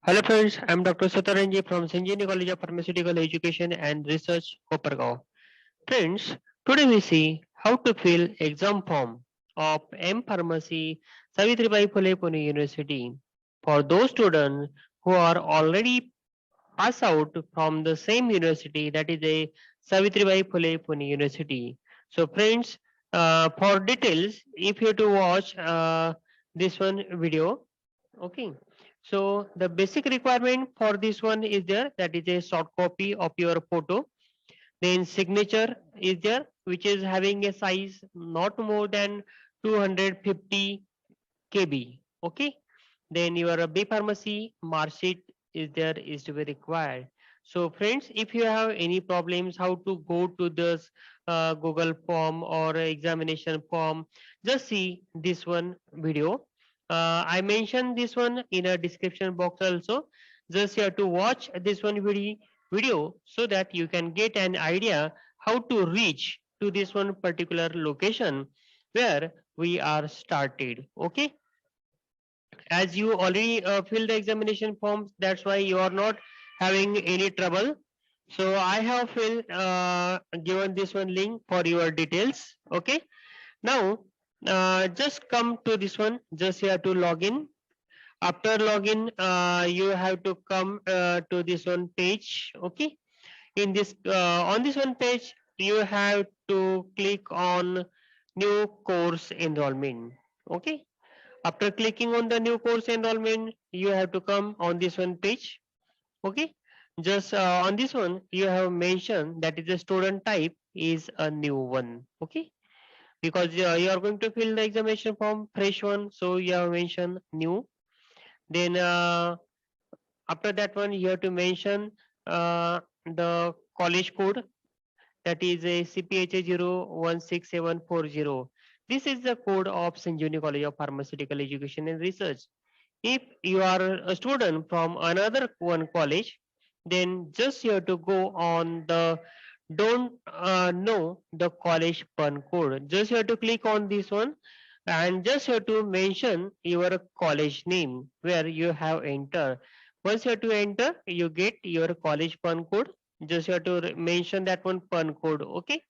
Hello friends, I am Dr. Sataranji from Sanjini College of Pharmaceutical Education and Research, Kopargaon. Friends, today we see how to fill exam form of M Pharmacy Savitribai Phule Pune University for those students who are already passed out from the same university, that is a Savitribai Phule Pune University. So friends, for details, if you have to watch this one video, okay. So the basic requirement for this one is there, that is a short copy of your photo. Then signature is there, which is having a size not more than 250 KB. Okay. Then your B pharmacy mark sheet is there, is to be required. So friends, if you have any problems how to go to this Google form or examination form, just see this one video. I mentioned this one in a description box also. Just you have to watch this one video so that you can get an idea how to reach to this one particular location where we are started. Okay, as you already filled the examination forms, that's why you are not having any trouble. So I have filled given this one link for your details. Okay, now just come to this one, just you have to log in. After login, you have to come to this one page. Okay, in this on this one page you have to click on new course enrollment. Okay, after clicking on the new course enrollment, you have to come on this one page. Okay. Just on this one, you have mentioned that is the student type is a new one. Okay. Because you are going to fill the examination form fresh one. So you have mentioned new. Then after that one, you have to mention the college code, that is a CPHA 016740. This is the code of St. Juni College of Pharmaceutical Education and Research. If you are a student from another one college, then just you have to go on the don't know the college pun code. Just you have to click on this one and just you have to mention your college name where you have entered. Once you have to enter, you get your college pun code. Just you have to mention that one pun code. Okay.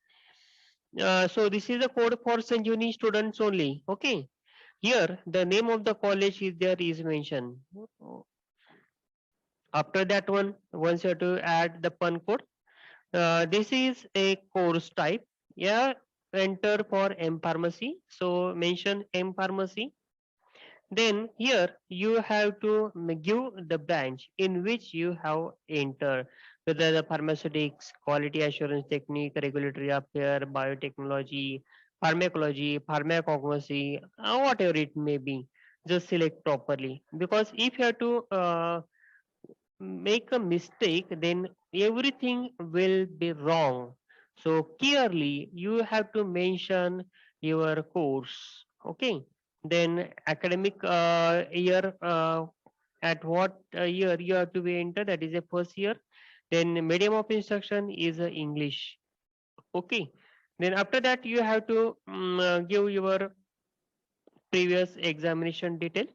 So this is the code for Sanjuni students only. Okay. Here, the name of the college is there is mentioned. After that one, once you have to add the PUN code, this is a course type. Yeah, enter for M pharmacy. So mention M pharmacy. Then here you have to give the branch in which you have entered, whether the pharmaceutics, quality assurance technique, regulatory affair, biotechnology, pharmacology, pharmacognosy, whatever it may be. Just select properly, because if you have to make a mistake, then everything will be wrong. So clearly you have to mention your course. Okay. Then academic year, at what year you have to be entered, that is a first year. Then medium of instruction is English. Okay. Then after that you have to give your previous examination detail.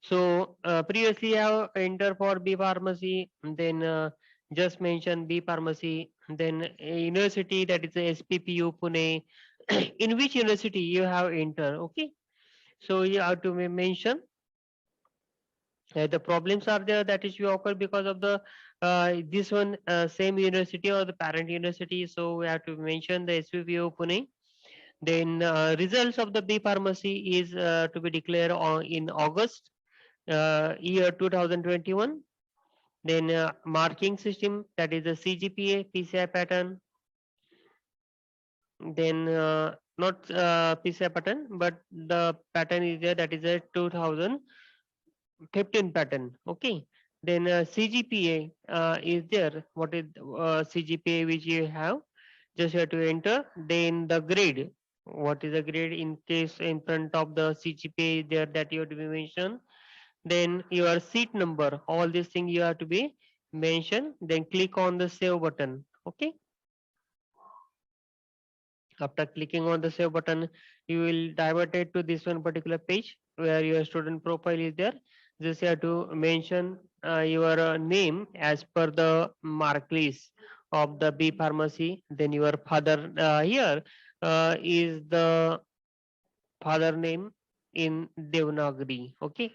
So previously I have entered for B pharmacy, then just mention B pharmacy, then a university, that is a SPPU Pune. In which university you have entered? Okay, so you have to mention the problems are there, that is you occur because of the this one same university or the parent university. So we have to mention the SPPU Pune. Then results of the B pharmacy is to be declared on in August year 2021. Then marking system, that is the CGPA, PCI pattern. Then not PCI pattern, but the pattern is there, that is a 2015 pattern. Okay. Then CGPA is there. What is CGPA which you have? Just you have to enter. Then the grade. What is the grade in case in front of the CGPA is there, that you have to be mentioned. Then your seat number, all these things you have to be mentioned. Then click on the save button. Okay. After clicking on the save button, you will divert it to this one particular page where your student profile is there. Just you have to mention your name as per the mark list of the B pharmacy. Then your father here is the father name in Devanagari. Okay,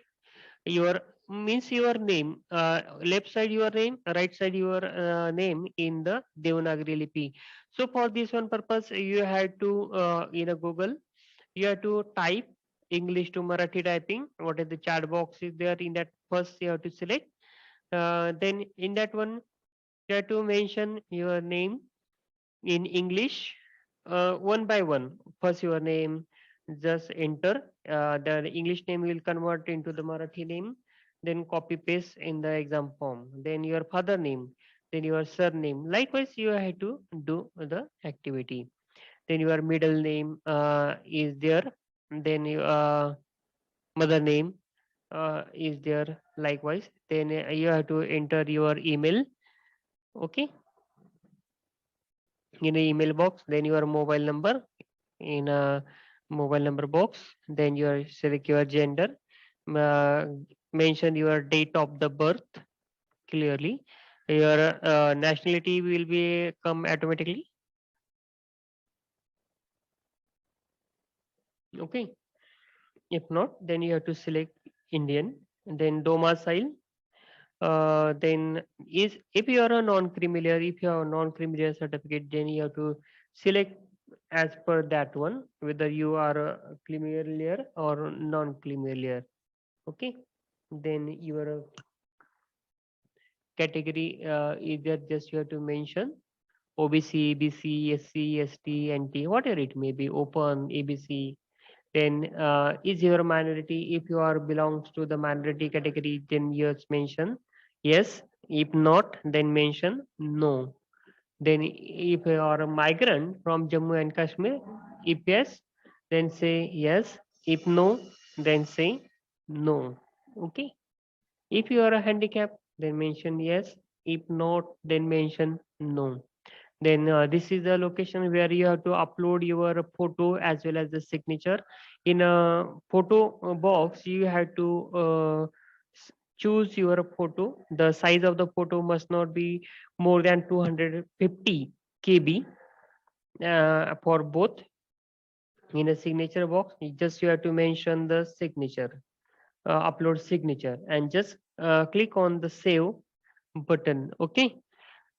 your means your name, left side your name, right side your name in the Devanagari lipi. So for this one purpose, you have to in a Google, you have to type English to Marathi typing. What is the chat box is there in that, first you have to select. Then in that one, you have to mention your name in English one by one. First your name, just enter. The English name will convert into the Marathi name. Then copy paste in the exam form. Then your father name. Then your surname. Likewise, you have to do the activity. Then your middle name is there. Then your mother name is there. Likewise, then you have to enter your email. Okay, in a email box. Then your mobile number in a mobile number box. Then you select your gender, uh, mention your date of the birth clearly. Your nationality will be come automatically. Okay, if not, then you have to select Indian. And then domicile. Then is, if you are a non-creamier, if you have a non-creamier certificate, then you have to select as per that one, whether you are a creamier layer or non-creamier layer. Okay, then your category is there, just you have to mention OBC, BC, SC, ST, NT, whatever it may be, open, ABC. Then is your minority, if you are belongs to the minority category, then you mention yes. If not, then mention no. Then if you are a migrant from Jammu and Kashmir, if yes, then say yes. If no, then say no. Okay. If you are a handicap, then mention yes. If not, then mention no. Then this is the location where you have to upload your photo as well as the signature. In a photo box, you have to choose your photo. The size of the photo must not be more than 250 KB for both. In a signature box, you have to mention the signature, upload signature, and just click on the save button. Okay,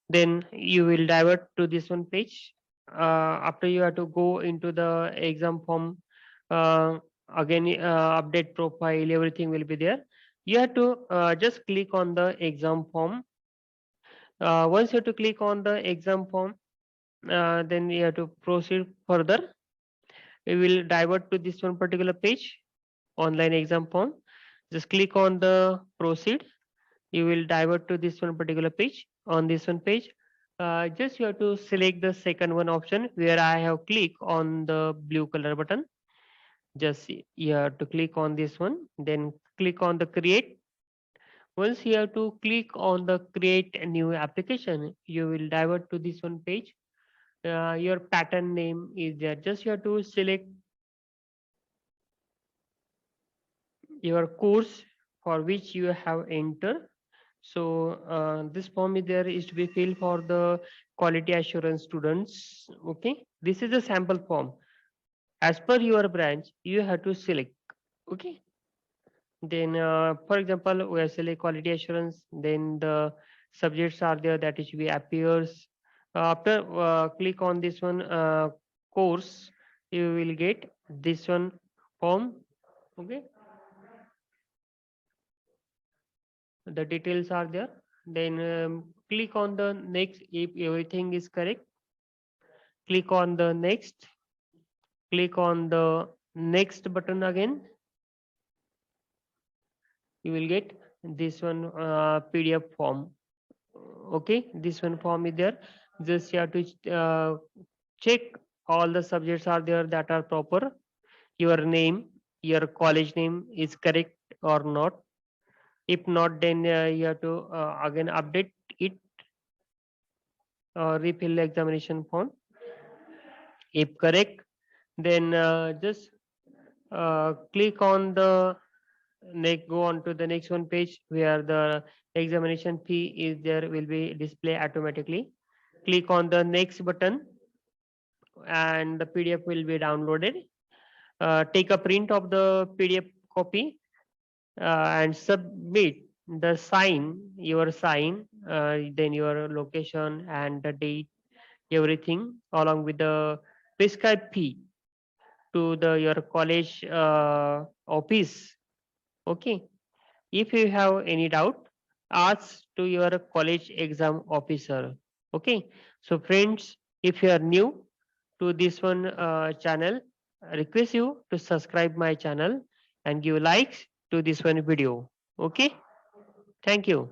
then you will divert to this one page. After, you have to go into the exam form. uh, Again, update profile, everything will be there. You have to just click on the exam form. Once you have to click on the exam form, then you have to proceed further. We will divert to this one particular page, online exam form. Just click on the proceed. You will divert to this one particular page. On this one page, just you have to select the second one option where I have clicked on the blue color button. Just you have to click on this one, then click on the create. Once you have to click on the create a new application, you will divert to this one page. Your pattern name is there. Just you have to select your course for which you have entered. So this form is there, is to be filled for the quality assurance students. Okay, this is a sample form. As per your branch, you have to select. Okay, then for example, we have select quality assurance. Then the subjects are there, that is, we appears. After click on this one course, you will get this one form. Okay, the details are there. Then click on the next. If everything is correct, click on the next. Click on the next button again. You will get this one PDF form. Okay, this one form is there. Just you have to check all the subjects are there that are proper. Your name, your college name is correct or not. If not, then you have to again update it, refill the examination form. If correct, then just click on the Go on to the next one page where the examination fee is there, will be display automatically. Click on the next button and the PDF will be downloaded. Take a print of the PDF copy and submit the sign, then your location and the date, everything along with the prescribed fee to the your college office. Okay. If you have any doubt, ask to your college exam officer. Okay. So friends, if you are new to this one channel, I request you to subscribe my channel and give likes to this one video. Okay. Thank you.